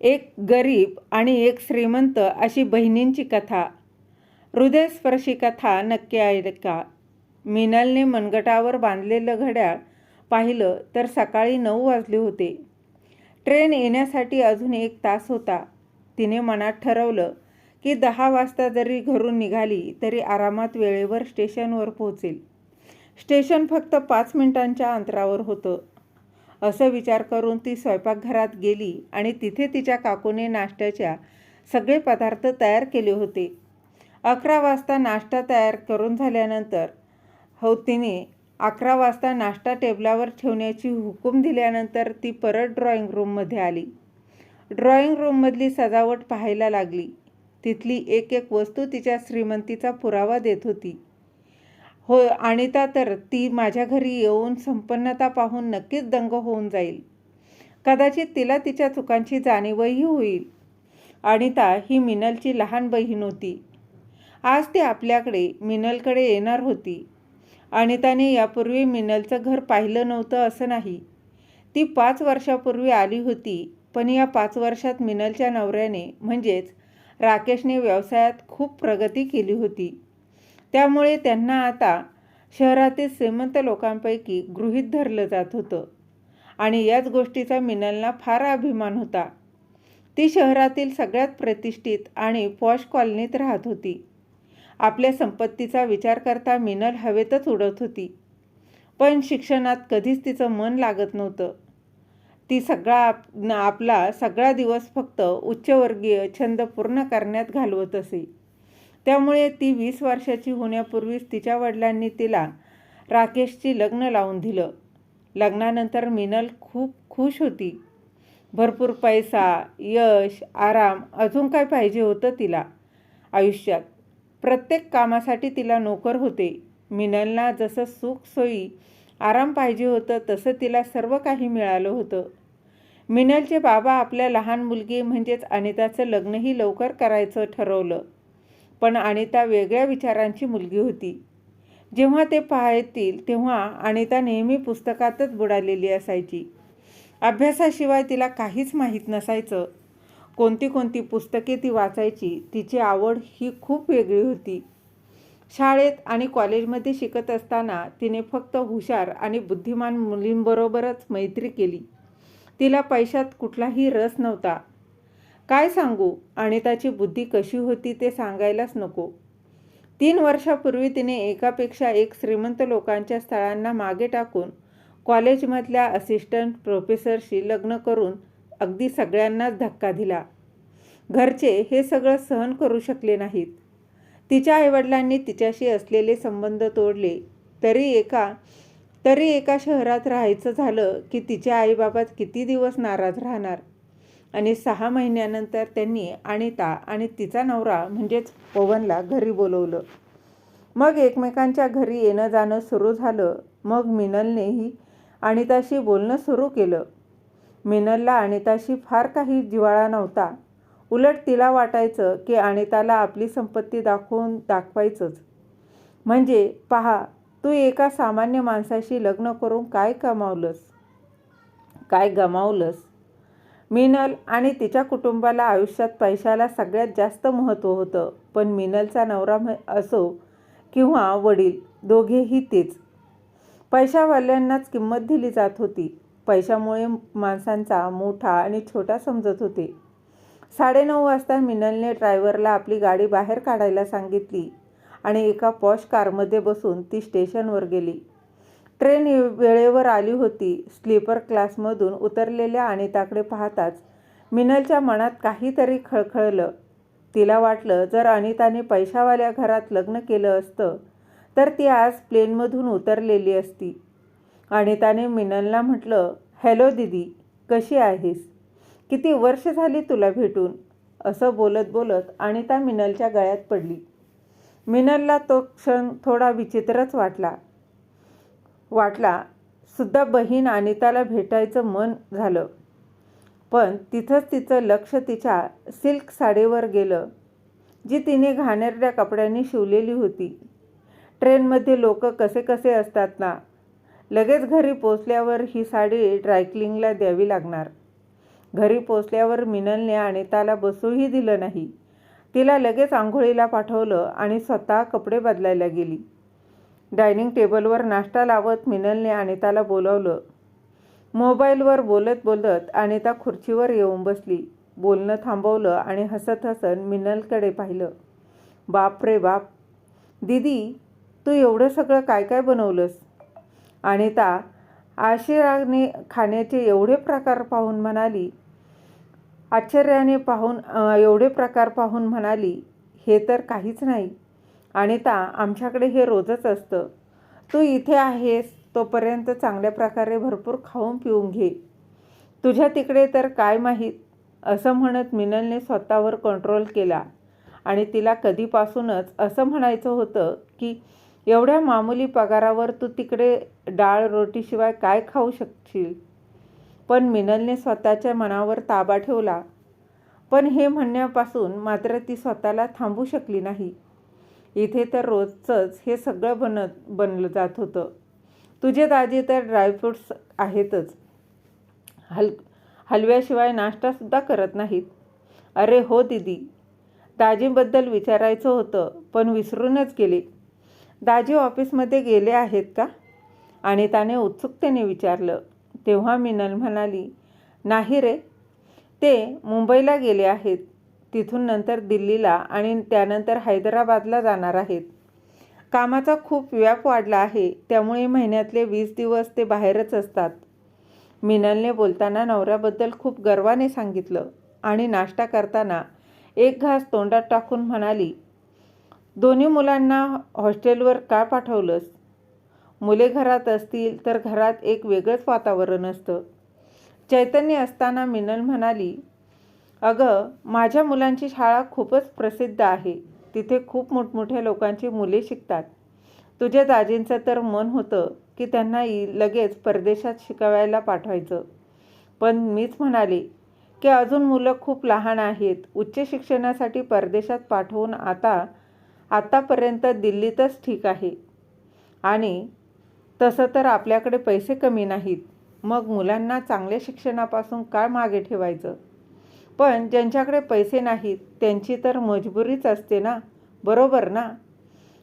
एक गरीब आणि एक श्रीमंत अशी बहिणींची कथा. हृदयस्पर्शी कथा नक्की ऐका. मिनलने मनगटावर बांधलेलं घड्याळ पाहिलं तर सकाळी 9 वाजले होते. ट्रेन येण्यासाठी अजून 1 तास होता. तिने मनात ठरवलं की 10 वाजता जरी घरून निघाली तरी आरामात वेळेवर स्टेशनवर पोहोचेल. स्टेशन फक्त 5 मिनिटांच्या अंतरावर होतं. असं विचार करून ती स्वयंपाकघरात गेली आणि तिथे तिच्या काकूने नाश्त्याच्या सगळे पदार्थ तयार केले होते. 11 वाजता नाश्ता तयार करून झाल्यानंतर तिने 11 वाजता नाश्ता टेबलावर ठेवण्याची हुकूम दिल्यानंतर ती परत ड्रॉइंग रूममध्ये आली. ड्रॉइंग रूममधली सजावट पाहायला लागली. तिथली एक एक वस्तू तिच्या श्रीमंतीचा पुरावा देत होती. हो, अनिता तर ती माझ्या घरी येऊन संपन्नता पाहून नक्कीच दंग होऊन जाईल. कदाचित तिला तिच्या चुकांची जाणीवही होईल. अनिता ही मिनलची लहान बहीण होती. आज ती आपल्याकडे मिनलकडे येणार होती. अनिताने यापूर्वी मिनलचं घर पाहिलं नव्हतं असं नाही. ती 5 वर्षापूर्वी आली होती, पण या 5 वर्षात मिनलच्या नवऱ्याने म्हणजेच राकेशने व्यवसायात खूप प्रगती केली होती. त्यामुळे त्यांना आता शहरातील श्रीमंत लोकांपैकी गृहीत धरलं जात होतं आणि याच गोष्टीचा मिनलला फार अभिमान होता. ती शहरातील सगळ्यात प्रतिष्ठित आणि पॉश कॉलनीत राहत होती. आपल्या संपत्तीचा विचार करता मिनल हवेतच उडत होती. पण शिक्षणात कधीच तिचं मन लागत नव्हतं. ती आपला सगळा दिवस फक्त उच्चवर्गीय छंद पूर्ण करण्यात घालवत असे. त्यामुळे ती 20 वर्षाची होण्यापूर्वीच तिच्या वडिलांनी तिला राकेशची लग्न लावून दिलं. लग्नानंतर मिनल खूप खुश होती. भरपूर पैसा, यश, आराम, अजून काय पाहिजे होतं तिला आयुष्यात. प्रत्येक कामासाठी तिला नोकर होते. मिनलला जसं सुख सोयी आराम पाहिजे होतं तसं तिला सर्व काही मिळालं होतं. मिनलचे बाबा आपल्या लहान मुलगी म्हणजेच अनिताचं लग्नही लवकर करायचं ठरवलं. पण अनिता वेगळ्या विचारांची मुलगी होती. जेव्हा ते पाहतील तेव्हा अनिता नेहमी पुस्तकातच बुडालेली असायची. अभ्यासाशिवाय तिला काहीच माहीत नसायचं. कोणती पुस्तके ती वाचायची. तिची आवड ही खूप वेगळी होती. शाळेत आणि कॉलेजमध्ये शिकत असताना तिने फक्त हुशार आणि बुद्धिमान मुलींबरोबरच मैत्री केली. तिला पैशात कुठलाही रस नव्हता. काय सांगू, अनिताची बुद्धी कशी होती ते सांगायलाच नको. 3 वर्षापूर्वी तिने एकापेक्षा एक श्रीमंत लोकांच्या स्थळांना मागे टाकून कॉलेजमधल्या असिस्टंट प्रोफेसरशी लग्न करून अगदी सगळ्यांनाच धक्का दिला. घरचे हे सगळं सहन करू शकले नाहीत. तिच्या आईवडिलांनी तिच्याशी असलेले संबंध तोडले. तरी एका शहरात राहायचं झालं की तिच्या आईबाबा किती दिवस नाराज राहणार. आणि 6 महिन्यानंतर त्यांनी अनिता आणि तिचा नवरा म्हणजेच पवनला घरी बोलवलं. मग एकमेकांच्या घरी येणं जाणं सुरू झालं. मग मिनलनेही अनिताशी बोलणं सुरू केलं. मिनलला अनिताशी फार काही जिव्हाळा नव्हता. उलट तिला वाटायचं की अनिताला आपली संपत्ती दाखवायचंच. म्हणजे पहा, तू एका सामान्य माणसाशी लग्न करून काय गमावलंस. मिनल आणि तिच्या कुटुंबाला आयुष्यात पैशाला सगळ्यात जास्त महत्त्व होतं. पण मिनलचा नवरा असो किंवा वडील, दोघेही तेच. पैशावाल्यांनाच किंमत दिली जात होती. पैशामुळे माणसांचा मोठा आणि छोटा समजत होते. 9:30 वाजता मिनलने ड्रायव्हरला आपली गाडी बाहेर काढायला सांगितली आणि एका पॉश कारमध्ये बसून ती स्टेशनवर गेली. ट्रेन वेळेवर आली होती. स्लीपर क्लासमधून उतरलेल्या अनिताकडे पाहताच मिनलच्या मनात काहीतरी खळखळलं. तिला वाटलं जर अनिताने पैशावाल्या घरात लग्न केलं असतं तर ती आज प्लेनमधून उतरलेली असती. अनिताने मिनलला म्हटलं, हॅलो दीदी, कशी आहेस? किती वर्ष झाली तुला भेटून. असं बोलत बोलत अनिता मिनलच्या गळ्यात पडली. मिनलला तो क्षण थोडा विचित्रच वाटला सुद्धा. बहीण अनिताला भेटायचं मन झालं. पण तिथंच तिचं लक्ष तिच्या सिल्क साडीवर गेलं जी तिने घाणेरड्या कपड्यांनी शिवलेली होती. ट्रेनमध्ये लोक कसे असतात ना. लगेच घरी पोचल्यावर ही साडी ड्रायक्लिंगला द्यावी लागणार. घरी पोचल्यावर मिनलने अनिताला बसूही दिलं नाही. तिला लगेच आंघोळीला पाठवलं आणि स्वतः कपडे बदलायला गेली. डायनिंग टेबलवर नाश्ता लावत मिनलने अनिताला बोलावलं. मोबाईलवर बोलत बोलत अनिता खुर्चीवर येऊन बसली. बोलणं थांबवलं आणि हसत हसत मिनलकडे पाहिलं. बाप रे बाप, दीदी तू एवढं सगळं काय काय बनवलंस? अनिता आश्चर्याने खाण्याचे एवढे प्रकार पाहून म्हणाली. हे तर काहीच नाही अनिता, आमच्याकडे हे रोजच असतं. तू इथे आहेस तोपर्यंत चांगल्या प्रकारे भरपूर खाऊन पिऊन घे. तुझ्या तिकडे तर काय माहीत, असं म्हणत मिनलने स्वतःवर कंट्रोल केला आणि तिला कधीपासूनच असं म्हणायचं होतं की एवढ्या मामूली पगारावर तू तिकडे डाळ रोटीशिवाय काय खाऊ शकशील. पण मिनलने स्वतःच्या मनावर ताबा ठेवला. पण हे म्हणण्यापासून मात्र ती स्वतःला थांबू शकली नाही. इथे तर रोजचंच हे सगळं बनलं जात होतं. तुझे दाजी तर ड्रायफ्रूट्स आहेतच, हलव्याशिवाय नाश्तासुद्धा करत नाहीत. अरे हो दीदी, दाजींबद्दल विचारायचं होतं पण विसरूनच गेले. दाजी ऑफिसमध्ये गेले आहेत का? अनिताने उत्सुकतेने विचारलं. तेव्हा मिनल म्हणाली, नाही रे, ते मुंबईला गेले आहेत. तिथून नंतर दिल्लीला आणि त्यानंतर हैदराबादला जाणार आहेत. कामाचा खूप व्याप वाढला आहे, त्यामुळे महिन्यातले 20 दिवस ते बाहेरच असतात. मिनलने बोलताना नवऱ्याबद्दल खूप गर्वाने सांगितलं आणि नाश्ता करताना एक घास तोंडात टाकून म्हणाली, दोन्ही मुलांना हॉस्टेलवर का पाठवलंस? मुले घरात असतील तर घरात एक वेगळंच वातावरण असतं. चैतन्य असताना मिनल म्हणाली, अगं माझ्या मुलांची शाळा खूपच प्रसिद्ध आहे. तिथे खूप मोठमोठ्या लोकांची मुले शिकतात. तुझ्या दाजींचं तर मन होतं की त्यांना लगेच परदेशात शिकवायला पाठवायचं. पण मीच म्हणाले की अजून मुलं खूप लहान आहेत. उच्च शिक्षणासाठी परदेशात पाठवून आतापर्यंत दिल्लीतच ठीक आहे. आणि तसं तर आपल्याकडे पैसे कमी नाहीत. मग मुलांना चांगल्या शिक्षणापासून का मागे ठेवायचं? पण ज्यांच्याकडे पैसे नाहीत त्यांची तर मजबुरीच असते ना, बरोबर ना?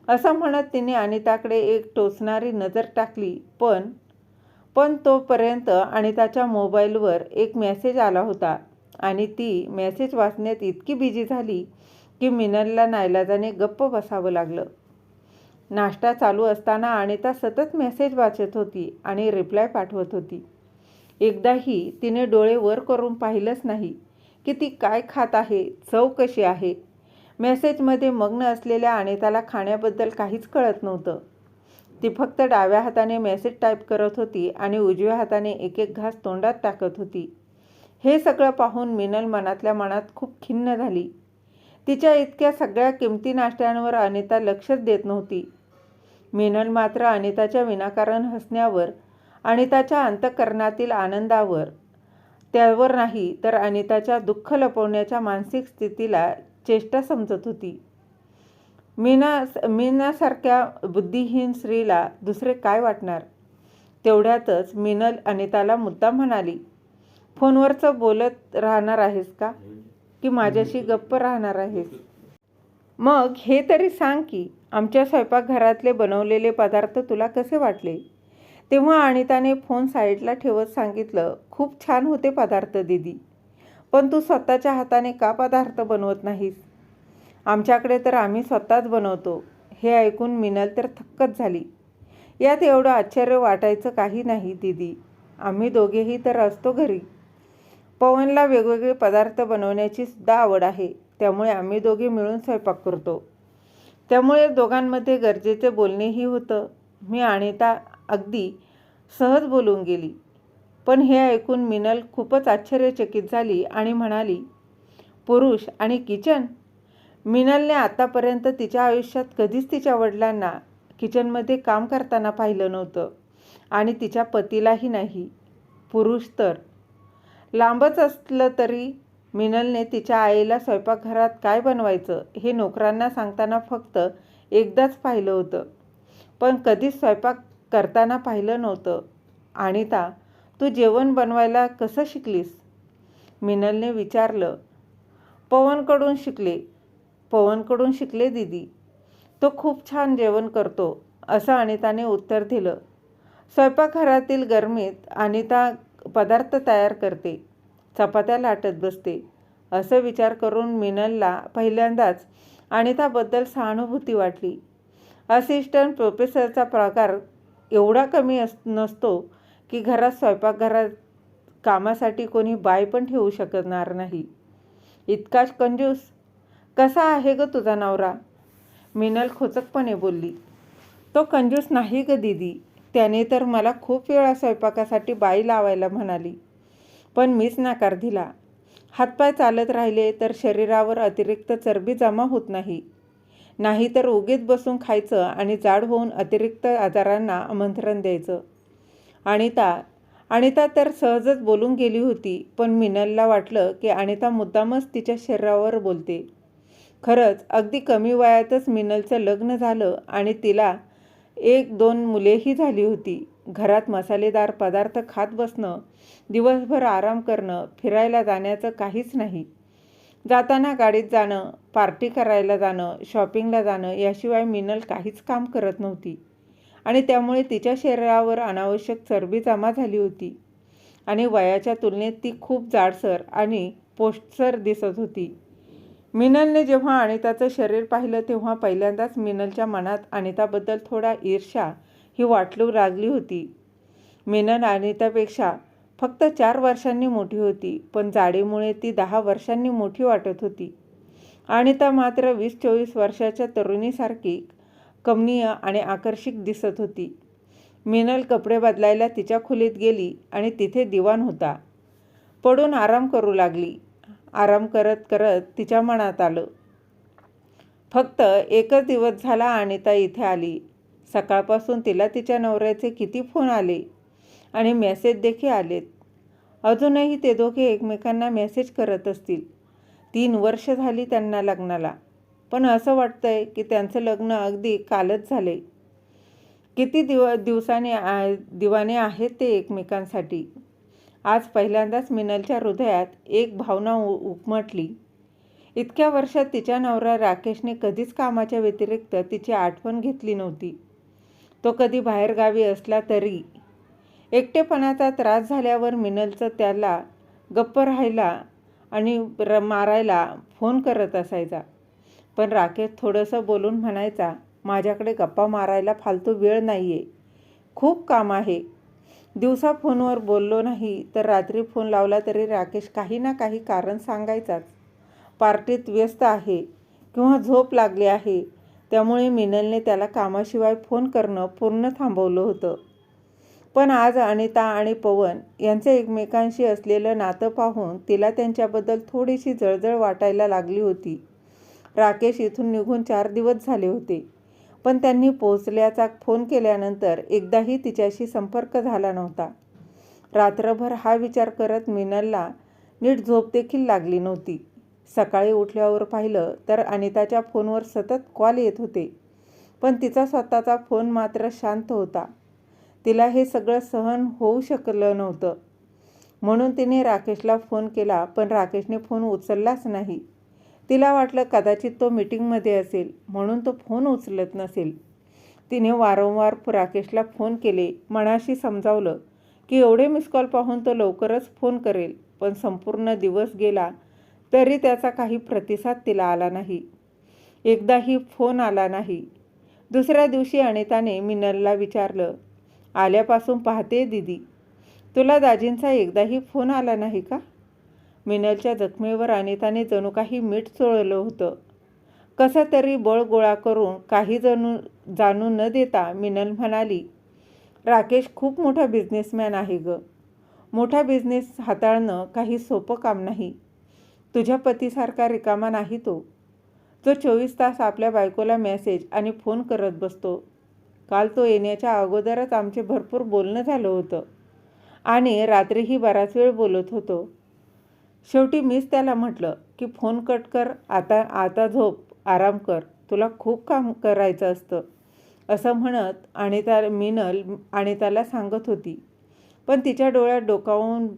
असं म्हणत तिने अनिताकडे एक टोचणारी नजर टाकली. पण तोपर्यंत अनिताच्या मोबाईलवर एक मेसेज आला होता आणि ती मेसेज वाचण्यात इतकी बिझी झाली की मिनलला नाईलाजाने गप्प बसावं लागलं. नाश्ता चालू असताना अनिता सतत मेसेज वाचत होती आणि रिप्लाय पाठवत होती. एकदाही तिने डोळे वर करून पाहिलंच नाही की ती काय खात आहे, चव कशी आहे. मेसेजमध्ये मग्न असलेल्या अनिताला खाण्याबद्दल काहीच कळत नव्हतं. ती फक्त डाव्या हाताने मेसेज टाईप करत होती आणि उजव्या हाताने एक एक घास तोंडात टाकत होती. हे सगळं पाहून मिनल मनातल्या मनात खूप खिन्न झाली. तिच्या इतक्या सगळ्या किमती नाश्त्यांवर अनिता लक्षच देत नव्हती. मिनल मात्र अनिताच्या विनाकारण हसण्यावर, अनिताच्या अंतःकरणातील आनंदावर, त्यावर नाही तर अनिताच्या दुःख लपवण्याच्या मानसिक स्थितीला चेष्टा समजत होती. मीनासारख्या बुद्धिहीन स्त्रीला दुसरे काय वाटणार? तेवढ्यातच मिनल अनिताला मुद्दाम म्हणाली, फोनवरचं बोलत राहणार आहेस का की माझ्याशी गप्प राहणार आहेस? मग हे तरी सांग की आमच्या स्वयंपाकघरातले बनवलेले पदार्थ तुला कसे वाटले? तेव्हा अनिताने फोन साईडला ठेवत सांगितलं, खूप छान होते पदार्थ दीदी. पण तू स्वतःच्या हाताने का पदार्थ बनवत नाहीस? आमच्याकडे तर आम्ही स्वतःच बनवतो. हे ऐकून मिनल तर थक्कच झाली. यात एवढं आश्चर्य वाटायचं काही नाही दीदी. आम्ही दोघेही तर असतो घरी. पवनला वेगवेगळे पदार्थ बनवण्याची सुद्धा आवड आहे. त्यामुळे आम्ही दोघे मिळून स्वयंपाक करतो. त्यामुळे दोघांमध्ये गरजेचे बोलणेही होतं. मी अनिता अगदी सहज बोलून गेली. पण हे ऐकून मिनल खूपच आश्चर्यचकित झाली आणि म्हणाली, पुरुष आणि किचन? मिनलने आतापर्यंत तिच्या आयुष्यात कधीच तिच्या वडिलांना किचनमध्ये काम करताना पाहिलं नव्हतं आणि तिच्या पतीलाही नाही. पुरुष तर लांबच असलं तरी मिनलने तिच्या आईला स्वयंपाकघरात काय बनवायचं हे नोकरांना सांगताना फक्त एकदाच पाहिलं होतं, पण कधीच स्वयंपाक करताना पाहिलं नव्हतं. अनिता, तू जेवण बनवायला कसं शिकलीस? मिनलने विचारलं. पवनकडून शिकले दीदी. तो खूप छान जेवण करतो, असं अनिताने उत्तर दिलं. स्वयंपाकघरातील गरमीत अनिता पदार्थ तयार करते, चपात्या लाटत बसते. असं विचार करून मिनलला पहिल्यांदाच अनिताबद्दल सहानुभूती वाटली. असिस्टंट प्रोफेसरचा पगार एवढा कमी नसतो की स्वयंपाकघरात कामासाठी कोणी बाई पण ठेवू शकणार नाही. इतकाच कंजूस. कसा आहे ग तुझा नवरा? मिनल खोचकपणे बोलली. तो कंजूस नाही ग दीदी. त्याने तर मला खूप वेळा स्वयंपाकासाठी बाई लावायला म्हणाली, पण मीच नकार दिला. हातपाय चालत राहिले तर शरीरावर अतिरिक्त चरबी जमा होत नाही. नाहीतर उगीच बसून खायचं आणि जाड होऊन अतिरिक्त आजारांना आमंत्रण द्यायचं. अनिता तर सहजच बोलून गेली होती, पण मिनलला वाटलं की अनिता मुद्दामच तिच्या शरीरावर बोलते. खरंच अगदी कमी वयातच मिनलचं लग्न झालं आणि तिला 1-2 मुलेही झाली होती. घरात मसालेदार पदार्थ खात बसणं, दिवसभर आराम करणं, फिरायला जाण्याचं काहीच नाही. जाताना गाडीत जाणं, पार्टी करायला जाणं, शॉपिंगला जाणं याशिवाय मिनल काहीच काम करत नव्हती आणि त्यामुळे तिच्या शरीरावर अनावश्यक चरबी जमा झाली होती आणि वयाच्या तुलनेत ती खूप जाडसर आणि पोस्टसर दिसत होती. मिनलने जेव्हा अनिताचं शरीर पाहिलं तेव्हा पहिल्यांदाच मिनलच्या मनात अनिताबद्दल थोडा ईर्ष्या ही वाटू लागली होती. मिनल अनितापेक्षा फक्त 4 वर्षांनी मोठी होती, पण जाडीमुळे ती 10 वर्षांनी मोठी वाटत होती. अनिता मात्र 20-24 वर्षाच्या तरुणीसारखी कमनीय आणि आकर्षक दिसत होती. मिनल कपडे बदलायला तिच्या खोलीत गेली आणि तिथे दिवाण होता. पडून आराम करू लागली. आराम करत करत तिच्या मनात आलं, फक्त एकच दिवस झाला अनिता इथे आली. सकाळपासून तिला तिच्या नवऱ्याचे किती फोन आले आणि मेसेज देखील आलेत. अजूनही ते दोघे एकमेकांना मेसेज करत असतील. 3 वर्ष झाली त्यांना लग्नाला, पण असं वाटतंय की त्यांचं लग्न अगदी कालच झाले. किती दिवाने आहेत ते एकमेकांसाठी. आज पहिल्यांदाच मिनलच्या हृदयात एक भावना उमटली. इतक्या वर्षात तिच्या नवरा राकेशने कधीच कामाच्या व्यतिरिक्त तिची आठवण घेतली नव्हती. तो कधी बाहेरगावी असला तरी एकटेपणाचा त्रास झाल्यावर मिनलचं त्याला गप्प राहायला आणि मारायला फोन करत असायचा. पण राकेश थोडंसं बोलून म्हणायचा, माझ्याकडे गप्पा मारायला फालतू वेळ नाही आहे, खूप काम आहे. दिवसा फोनवर बोललो नाही तर रात्री फोन लावला तरी राकेश काही ना काही कारण सांगायचाच. पार्टीत व्यस्त आहे किंवा झोप लागली आहे. त्यामुळे मिनलने त्याला कामाशिवाय फोन करणं पूर्ण थांबवलं होतं. पण आज अनिता आणि पवन यांचं एकमेकांशी असलेलं नातं पाहून तिला त्यांच्याबद्दल थोडीशी जळजळ वाटायला लागली होती. राकेश इथून निघून 4 दिवस झाले होते, पण त्यांनी पोहोचल्याचा फोन केल्यानंतर एकदाही तिच्याशी संपर्क झाला नव्हता. रात्रभर हा विचार करत मिनलला नीट झोप देखील लागली नव्हती. सकाळी उठल्यावर पाहिलं तर अनिताच्या फोनवर सतत कॉल येत होते, पण तिचा स्वतःचा फोन मात्र शांत होता. तिला हे सगळं सहन होऊ शकलं नव्हतं. म्हणून तिने राकेशला फोन केला, पण राकेशने फोन उचललाच नाही. तिला वाटलं कदाचित तो मीटिंगमध्ये असेल म्हणून तो फोन उचलत नसेल. तिने वारंवार राकेशला फोन केले, मनाशी समजावलं की एवढे मिस कॉल पाहून तो लवकरच फोन करेल, पण संपूर्ण दिवस गेला तरी त्याचा काही प्रतिसाद तिला आला नाही. एकदाही फोन आला नाही. दुसऱ्या दिवशी अनिताने मिनलला विचारलं, आल्यापासून पाहते दीदी, तुला दाजींचा एकदाही फोन आला नाही का? मिनलच्या जखमेवर अनिताने जणू काही मीठ चोळलं होतं. कसं तरी बळ गोळा करून काही जाणू न देता मिनल म्हणाली, राकेश खूप मोठा बिझनेसमॅन आहे ग. मोठा बिझनेस हाताळणं काही सोपं काम नाही. तुझ्या पतीसारखा रिकामा नाही तो. जो 24 तास आपल्या बायकोला मेसेज आणि फोन करत बसतो. काल तो येण्याच्या अगोदरच आमचे भरपूर बोलणं झालं होतं आणि रात्रीही बराच वेळ बोलत होतो. शेवटी मीच त्याला म्हटलं की फोन कट कर, आता झोप, आराम कर, तुला खूप काम करायचं असतं, असं म्हणत मिनल अनिताला सांगत होती. पण तिच्या डोळ्यातून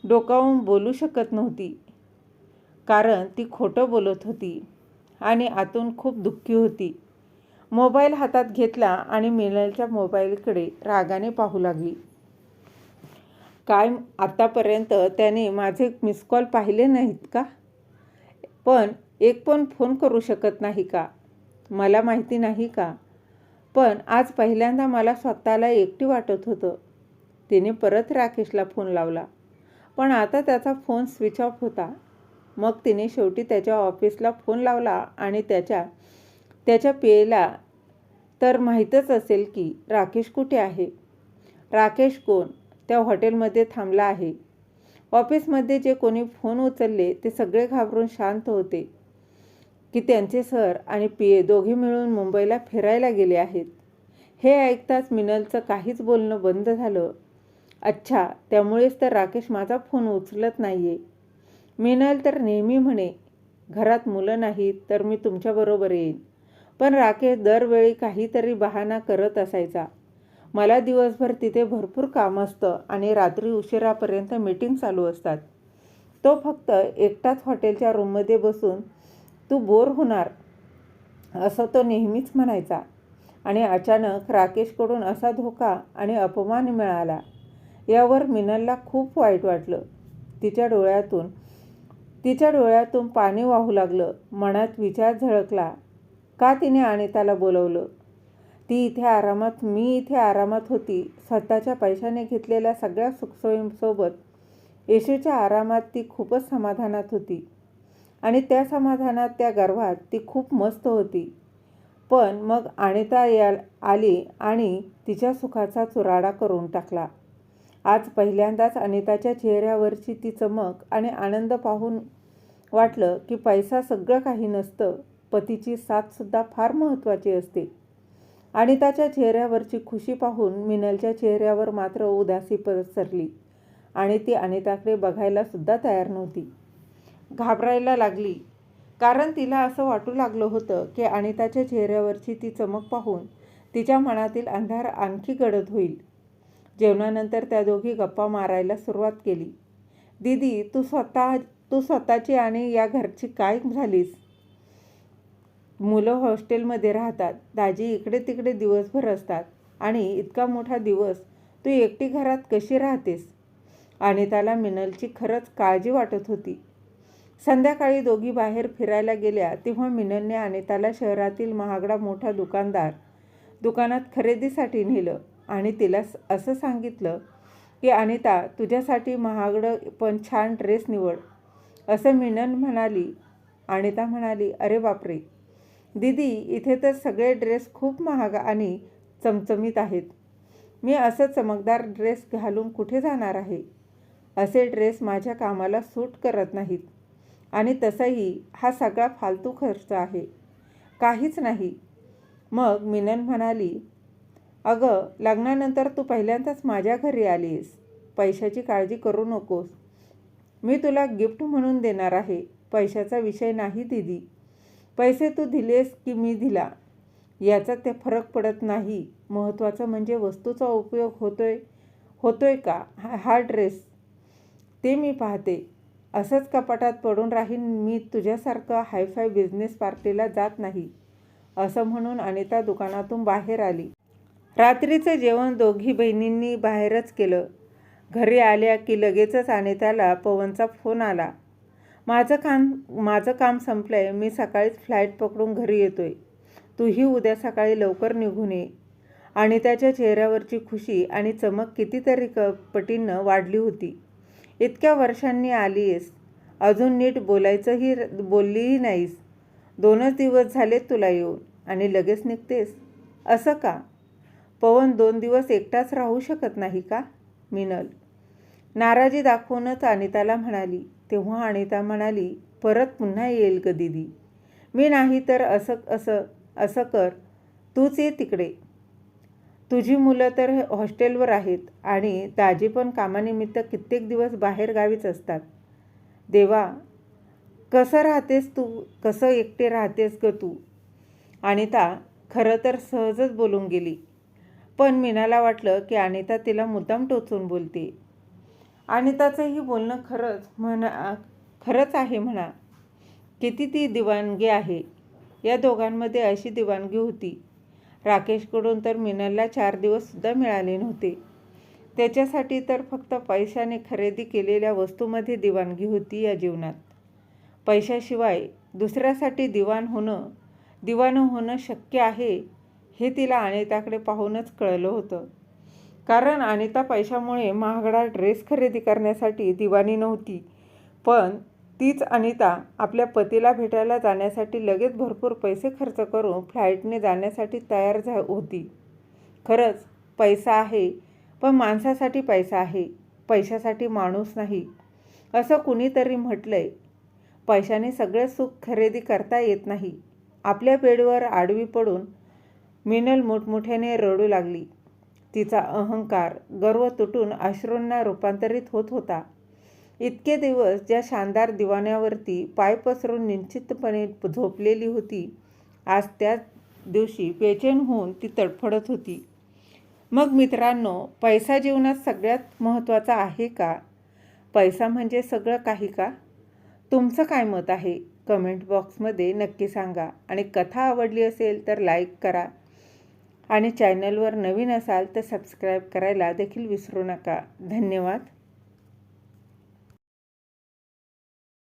डोकावून बोलू शकत नव्हती, कारण ती खोटं बोलत होती आणि आतून खूप दुःखी होती. मोबाईल हातात घेतला आणि मिनलच्या मोबाईलकडे रागाने पाहू लागली. काय आतापर्यंत त्याने माझे मिस कॉल पाहिले नाहीत का? पण एक पण फोन करू शकत नाही का? मला माहिती नाही का? पण आज पहिल्यांदा मला स्वतःला एकटी वाटत होतं. तिने परत राकेशला फोन लावला, पण आता त्याचा फोन स्विच ऑफ होता. मग तिने शेवटी त्याच्या ऑफिसला फोन लावला आणि त्याच्या पेला तर माहीतच असेल की राकेश कुठे आहे. राकेश कोण? त्या हॉटेलमध्ये थांबला आहे. ऑफिसमध्ये जे कोणी फोन उचलले ते सगळे घाबरून शांत होते की त्यांचे सर आणि पीए दोघे मिळून मुंबईला फिरायला गेले आहेत. हे ऐकताच मिनलचं काहीच बोलणं बंद झालं. अच्छा, त्यामुळेच तर राकेश माझा फोन उचलत नाहीये. मिनल तर नेहमी म्हणे, घरात मुलं नाहीत तर मी तुमच्याबरोबर येईन. पण राकेश दरवेळी काहीतरी बहाणा करत असायचा. मला दिवसभर तिथे भरपूर काम असतं आणि रात्री उशिरापर्यंत मीटिंग चालू असतात. तो फक्त एकटाच हॉटेलच्या रूममध्ये बसून तू बोर होणार असं तो नेहमीच म्हणायचा. आणि अचानक राकेशकडून असा धोका आणि अपमान मिळाला यावर मिनलला खूप वाईट वाटलं. तिच्या डोळ्यातून पाणी वाहू लागलं. मनात विचार झळकला, का तिने अनिताला बोलवलं? मी इथे आरामात होती. स्वतःच्या पैशाने घेतलेल्या सगळ्या सुखसोयींसोबत येशूच्या आरामात ती खूपच समाधानात होती. आणि त्या समाधानात, त्या गर्वात ती खूप मस्त होती. पण मग अनिता आली आणि तिच्या सुखाचा चुराडा करून टाकला. आज पहिल्यांदाच अनिताच्या चेहऱ्यावरची ती चमक आणि आनंद पाहून वाटलं की पैसा सगळं काही नसतं, पतीची साथसुद्धा फार महत्त्वाची असते. अनिताच्या चेहऱ्यावरची खुशी पाहून मिनलच्या चेहऱ्यावर मात्र उदासी पसरली आणि ती अनिताकडे बघायला सुद्धा तयार नव्हती. घाबरायला लागली, कारण तिला असं वाटू लागलं होतं की अनिताच्या चेहऱ्यावरची ती चमक पाहून तिच्या मनातील अंधार आणखी गडद होईल. जेवणानंतर त्या दोघी गप्पा मारायला सुरुवात केली. दीदी, तू स्वतःची आणि या घरची काय झालीस? मुलं हॉस्टेलमध्ये राहतात, दाजी इकडे तिकडे दिवसभर असतात आणि इतका मोठा दिवस तू एकटी घरात कशी राहतेस? अनिताला मिनलची खरंच काळजी वाटत होती. संध्याकाळी दोघी बाहेर फिरायला गेल्या तेव्हा मिनलने अनिताला शहरातील महागडा मोठा दुकानात खरेदीसाठी नेलं आणि तिला असं सांगितलं की अनिता, तुझ्यासाठी महागडं पण छान ड्रेस निवड. असं मिनल म्हणाली. अनिता म्हणाली, अरे बापरे दीदी, इथे तर सगळे ड्रेस खूप महाग आणि चमचमीत आहेत. मी असं चमकदार ड्रेस घालून कुठे जाणार आहे? असे ड्रेस माझ्या कामाला सूट करत नाहीत आणि तसंही हा सगळा फालतू खर्च आहे, काहीच नाही. मग मिनल म्हणाली, अगं, लग्नानंतर तू पहिल्यांदाच माझ्या घरी आलीस. पैशाची काळजी करू नकोस, मी तुला गिफ्ट म्हणून देणार आहे. पैशाचा विषय नाही दीदी. पैसे तू दिलेस की मी दिला याचा ते फरक पडत नाही. महत्त्वाचं म्हणजे वस्तूचा उपयोग होतोय का हा ड्रेस, ते मी पाहते. असंच कपाटात पडून राहीन मी तुझ्यासारखं हायफाय बिझनेस पार्टीला जात नाही. असं म्हणून अनिता दुकानातून बाहेर आली. रात्रीचं जेवण दोघी बहिणींनी बाहेरच केलं. घरी आल्या की लगेचच अनिताला पवनचा फोन आला. माझं काम संपलंय, मी सकाळीच फ्लाईट पकडून घरी येतोय. तूही उद्या सकाळी लवकर निघून ये. अनिताच्या चेहऱ्यावरची खुशी आणि चमक कितीतरी पटीनं वाढली होती. इतक्या वर्षांनी आलीयस, अजून नीट बोललीही नाहीस. 2च दिवस झालेत तुला येऊन आणि लगेच निघतेस, असं का? पवन 2 दिवस एकटाच राहू शकत नाही का? मिनल नाराजी दाखवूनच अनिताला म्हणाली. तेव्हा अनिता म्हणाली, परत पुन्हा येईल ग दीदी. मी नाही तर असं कर, तूच ये तिकडे. तुझी मुलं तर हॉस्टेलवर आहेत आणि दाजी पण कामानिमित्त कित्येक दिवस बाहेर गावीच असतात. देवा, कसं एकटे राहतेस ग तू? अनिता खरं तर सहजच बोलून गेली, पण मीनाला वाटलं की अनिता तिला मुद्दाम टोचून बोलते. अनिताचंही बोलणं खरंच आहे म्हणा. किती ती दिवाणगी आहे. या दोघांमध्ये अशी दिवाणगी होती. राकेशकडून तर मिनलला 4 दिवससुद्धा मिळाले नव्हते. त्याच्यासाठी तर फक्त पैशाने खरेदी केलेल्या वस्तूमध्ये दिवाणगी होती या जीवनात. पैशाशिवाय दुसऱ्यासाठी दिवाणं होणं शक्य आहे हे तिला अनिताकडे पाहूनच कळलं होतं. कारण अनिता पैशामुळे महागडा ड्रेस खरेदी करण्यासाठी दिवाणी नव्हती, पण तीच अनिता आपल्या पतीला भेटायला जाण्यासाठी लगेच भरपूर पैसे खर्च करून फ्लाईटने जाण्यासाठी तयार होती. खरंच पैसा आहे, पण माणसासाठी पैसा आहे, पैशासाठी माणूस नाही, असं कुणीतरी म्हटलंय. पैशाने सगळं सुख खरेदी करता येत नाही. आपल्या बेडवर आडवी पडून मिनल मोठमोठ्याने रडू लागली. तिचा अहंकार, गर्व तुटून अश्रूंना रूपांतरित होत होता. इतके दिवस ज्या शानदार दिवाण्यावरती पाय पसरून निश्चितपणे झोपलेली होती, आज त्याच दिवशी बेचैन होऊन ती तडफडत होती. मग मित्रांनो, पैसा जीवनात सगळ्यात महत्त्वाचा आहे का? पैसा म्हणजे सगळं काही का? तुमचं काय मत आहे? कमेंट बॉक्समध्ये नक्की सांगा. आणि कथा आवडली असेल तर लाईक करा. आणि चॅनलवर नवीन असाल तर सबस्क्राईब करायला देखील विसरू नका. धन्यवाद.